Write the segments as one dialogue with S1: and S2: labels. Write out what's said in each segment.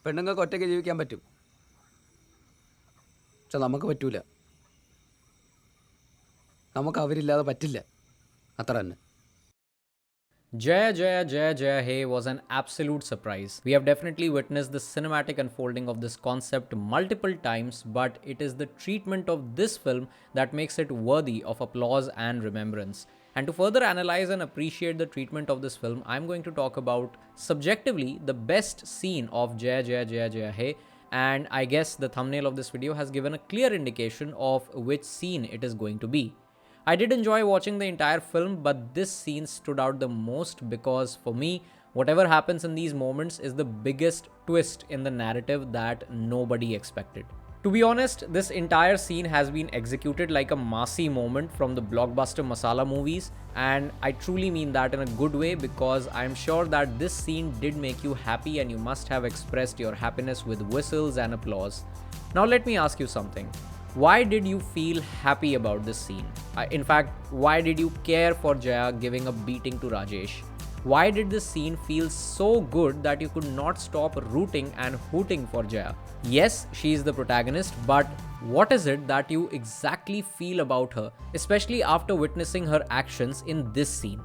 S1: പെണ്ണുങ്ങൾക്ക് ഒറ്റയ്ക്ക് ജീവിക്കാൻ പറ്റും, പക്ഷെ നമുക്ക് പറ്റൂല. നമുക്ക് അവരില്ലാതെ പറ്റില്ല, അത്ര തന്നെ.
S2: Jaya Jaya Jaya Jaya Hey was an absolute surprise. We have definitely witnessed the cinematic unfolding of this concept multiple times, but it is the treatment of this film that makes it worthy of applause and remembrance. And to further analyze and appreciate the treatment of this film, I'm going to talk about subjectively the best scene of Jaya Jaya Jaya Jaya Hey. And I guess the thumbnail of this video has given a clear indication of which scene it is going to be. I did enjoy watching the entire film, but this scene stood out the most because for me, whatever happens in these moments is the biggest twist in the narrative that nobody expected. To be honest, this entire scene has been executed like a massy moment from the blockbuster masala movies, and I truly mean that in a good way because I'm sure that this scene did make you happy and you must have expressed your happiness with whistles and applause. Now let me ask you something. Why did you feel happy about this scene? In fact, why did you care for Jaya giving a beating to Rajesh? Why did this scene feel so good that you could not stop rooting and hooting for Jaya? Yes, she is the protagonist, but what is it that you exactly feel about her, especially after witnessing her actions in this scene?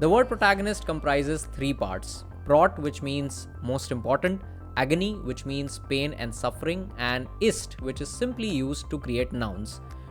S2: The word protagonist comprises three parts. Prot, which means most important, agony, which means pain and suffering, and ist, which is simply used to create nouns.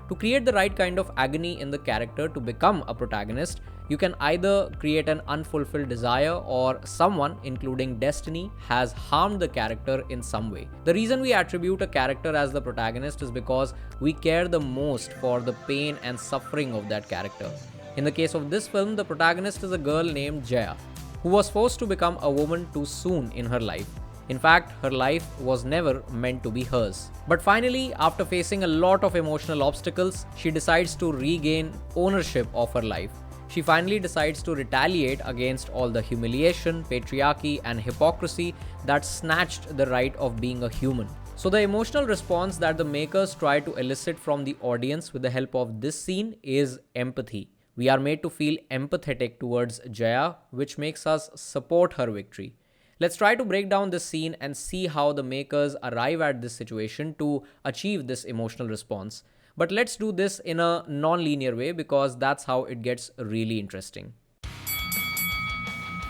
S2: To create the right kind of agony in the character to become a protagonist, you can either create an unfulfilled desire or someone, including destiny, has harmed the character in some way. The reason we attribute a character as the protagonist is because we care the most for the pain and suffering of that character. In the case of this film, the protagonist is a girl named Jaya, who was forced to become a woman too soon in her life. In fact, her life was never meant to be hers. But finally, after facing a lot of emotional obstacles, she decides to regain ownership of her life. She finally decides to retaliate against all the humiliation, patriarchy, and hypocrisy that snatched the right of being a human. So the emotional response that the makers try to elicit from the audience with the help of this scene is empathy. We are made to feel empathetic towards Jaya, which makes us support her victory. Let's try to break down this scene and see how the makers arrive at this situation to achieve this emotional response. But let's do this in a non-linear way because that's how it gets really interesting.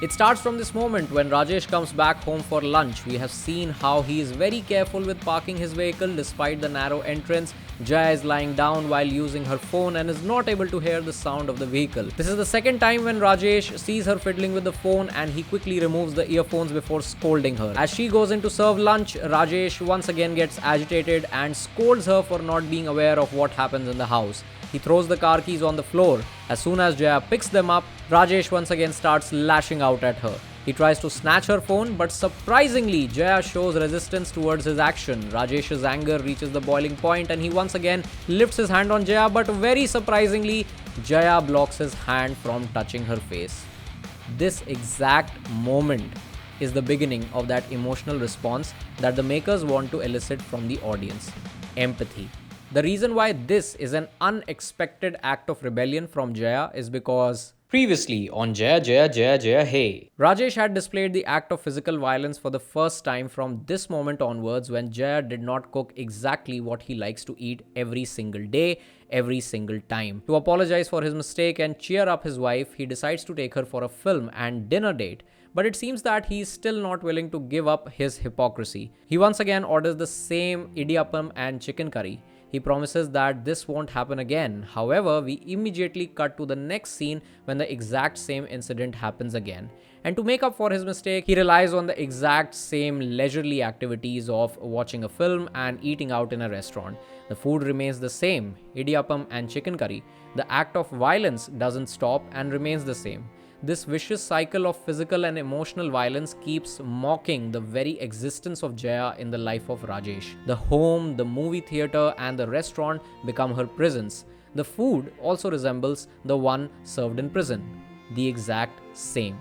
S2: It starts from this moment when Rajesh comes back home for lunch. We have seen how he is very careful with parking his vehicle despite the narrow entrance. Jaya is lying down while using her phone and is not able to hear the sound of the vehicle. This is the second time when Rajesh sees her fiddling with the phone and he quickly removes the earphones before scolding her. As she goes in to serve lunch, Rajesh once again gets agitated and scolds her for not being aware of what happens in the house. He throws the car keys on the floor. As soon as Jaya picks them up, Rajesh once again starts lashing out at her. He tries to snatch her phone, but surprisingly, Jaya shows resistance towards his action. Rajesh's anger reaches the boiling point and he once again lifts his hand on Jaya, but very surprisingly, Jaya blocks his hand from touching her face. This exact moment is the beginning of that emotional response that the makers want to elicit from the audience: empathy. The reason why this is an unexpected act of rebellion from Jaya is because previously on Jaya Jaya Jaya Jaya Hey, Rajesh had displayed the act of physical violence for the first time from this moment onwards when Jaya did not cook exactly what he likes to eat every single day, every single time. To apologize for his mistake and cheer up his wife, he decides to take her for a film and dinner date. But it seems that he is still not willing to give up his hypocrisy. He once again orders the same idiyappam and chicken curry. He promises that this won't happen again. However, we immediately cut to the next scene when the exact same incident happens again. And to make up for his mistake, he relies on the exact same leisurely activities of watching a film and eating out in a restaurant. The food remains the same, idiyappam and chicken curry. The act of violence doesn't stop and remains the same. This vicious cycle of physical and emotional violence keeps mocking the very existence of Jaya in the life of Rajesh. The home, the movie theater, and the restaurant become her prisons. The food also resembles the one served in prison. The exact same.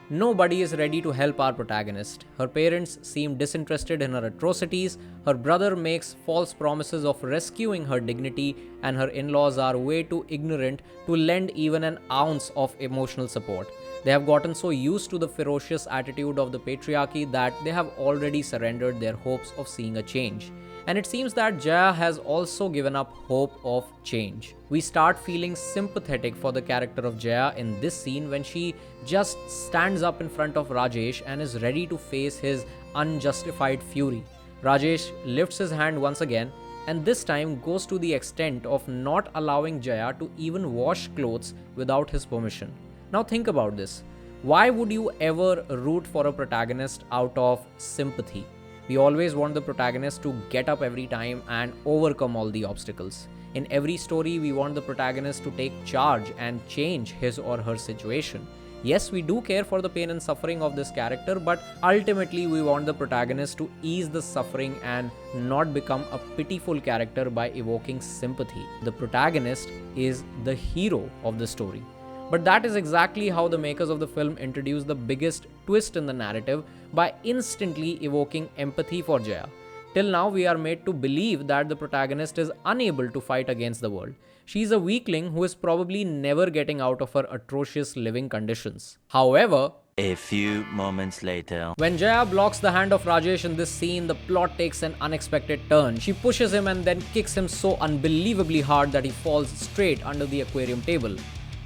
S2: Nobody is ready to help our protagonist. Her parents seem disinterested in her atrocities, her brother makes false promises of rescuing her dignity, and her in-laws are way too ignorant to lend even an ounce of emotional support. They have gotten so used to the ferocious attitude of the patriarchy that they have already surrendered their hopes of seeing a change. And it seems that Jaya has also given up hope of change. We start feeling sympathetic for the character of Jaya in this scene when she just stands up in front of Rajesh and is ready to face his unjustified fury. Rajesh lifts his hand once again and this time goes to the extent of not allowing Jaya to even wash clothes without his permission. Now think about this. Why would you ever root for a protagonist out of sympathy? We always want the protagonist to get up every time and overcome all the obstacles. In every story, we want the protagonist to take charge and change his or her situation. Yes, we do care for the pain and suffering of this character, but ultimately we want the protagonist to ease the suffering and not become a pitiful character by evoking sympathy. The protagonist is the hero of the story. But that is exactly how the makers of the film introduce the biggest twist in the narrative by instantly evoking empathy for Jaya. Till now, we are made to believe that the protagonist is unable to fight against the world. She is a weakling who is probably never getting out of her atrocious living conditions. However,
S3: a few moments later,
S2: when Jaya blocks the hand of Rajesh in this scene, the plot takes an unexpected turn. She pushes him and then kicks him so unbelievably hard that he falls straight under the aquarium table.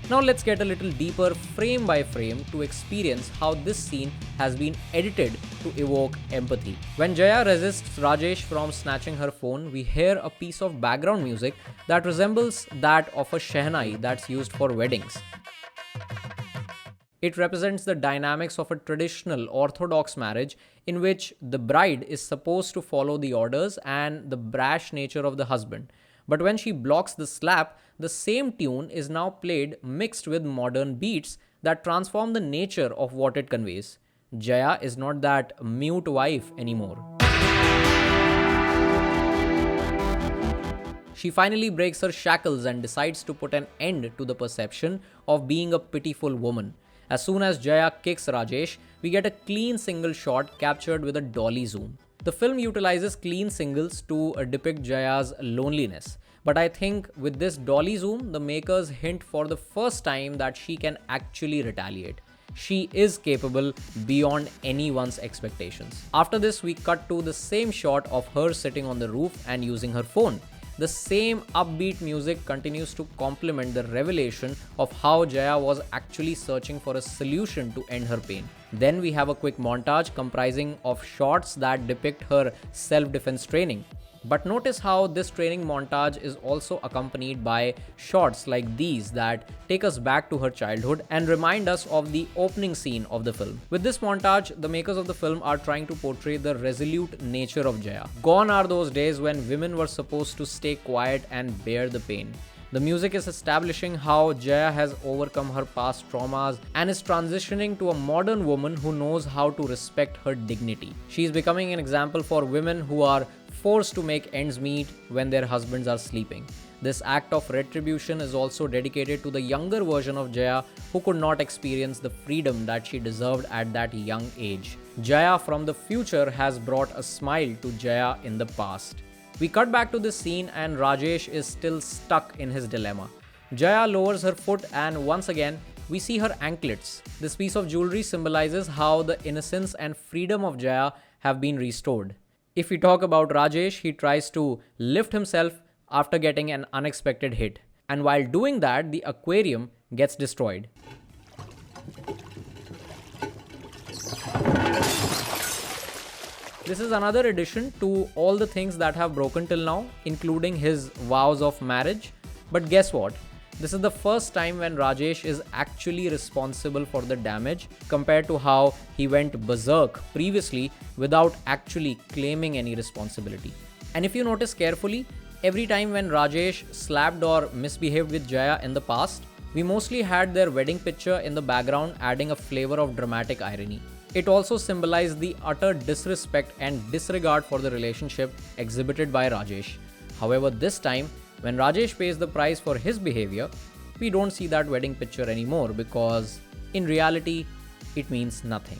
S2: Now let's get a little deeper frame by frame to experience how this scene has been edited to evoke empathy. When Jaya resists Rajesh from snatching her phone, we hear a piece of background music that resembles that of a shehnai that's used for weddings. It represents the dynamics of a traditional orthodox marriage in which the bride is supposed to follow the orders and the brash nature of the husband. But when she blocks the slap, the same tune is now played mixed with modern beats that transform the nature of what it conveys. Jaya is not that mute wife anymore. She finally breaks her shackles and decides to put an end to the perception of being a pitiful woman. As soon as Jaya kicks Rajesh, we get a clean single shot captured with a dolly zoom. The film utilizes clean singles to depict Jaya's loneliness. But I think with this dolly zoom, the makers hint for the first time that she can actually retaliate. She is capable beyond anyone's expectations. After this, we cut to the same shot of her sitting on the roof and using her phone. The same upbeat music continues to complement the revelation of how Jaya was actually searching for a solution to end her pain. Then we have a quick montage comprising of shots that depict her self-defense training. But notice how this training montage is also accompanied by shots like these that take us back to her childhood and remind us of the opening scene of the film. With this montage, the makers of the film are trying to portray the resolute nature of Jaya. Gone are those days when women were supposed to stay quiet and bear the pain. The music is establishing how Jaya has overcome her past traumas and is transitioning to a modern woman who knows how to respect her dignity. She is becoming an example for women who are forced to make ends meet when their husbands are sleeping. This act of retribution is also dedicated to the younger version of Jaya who could not experience the freedom that she deserved at that young age. Jaya from the future has brought a smile to Jaya in the past. We cut back to this scene and Rajesh is still stuck in his dilemma. Jaya lowers her foot and once again we see her anklets. This piece of jewelry symbolizes how the innocence and freedom of Jaya have been restored. If we talk about Rajesh, he tries to lift himself after getting an unexpected hit. And while doing that, the aquarium gets destroyed. This is another addition to all the things that have broken till now, including his vows of marriage. But guess what? This is the first time when Rajesh is actually responsible for the damage compared to how he went berserk previously without actually claiming any responsibility. And if you notice carefully, every time when Rajesh slapped or misbehaved with Jaya in the past, we mostly had their wedding picture in the background adding a flavor of dramatic irony. It also symbolized the utter disrespect and disregard for the relationship exhibited by Rajesh. However, this time, when Rajesh pays the price for his behavior, we don't see that wedding picture anymore because in reality, it means nothing.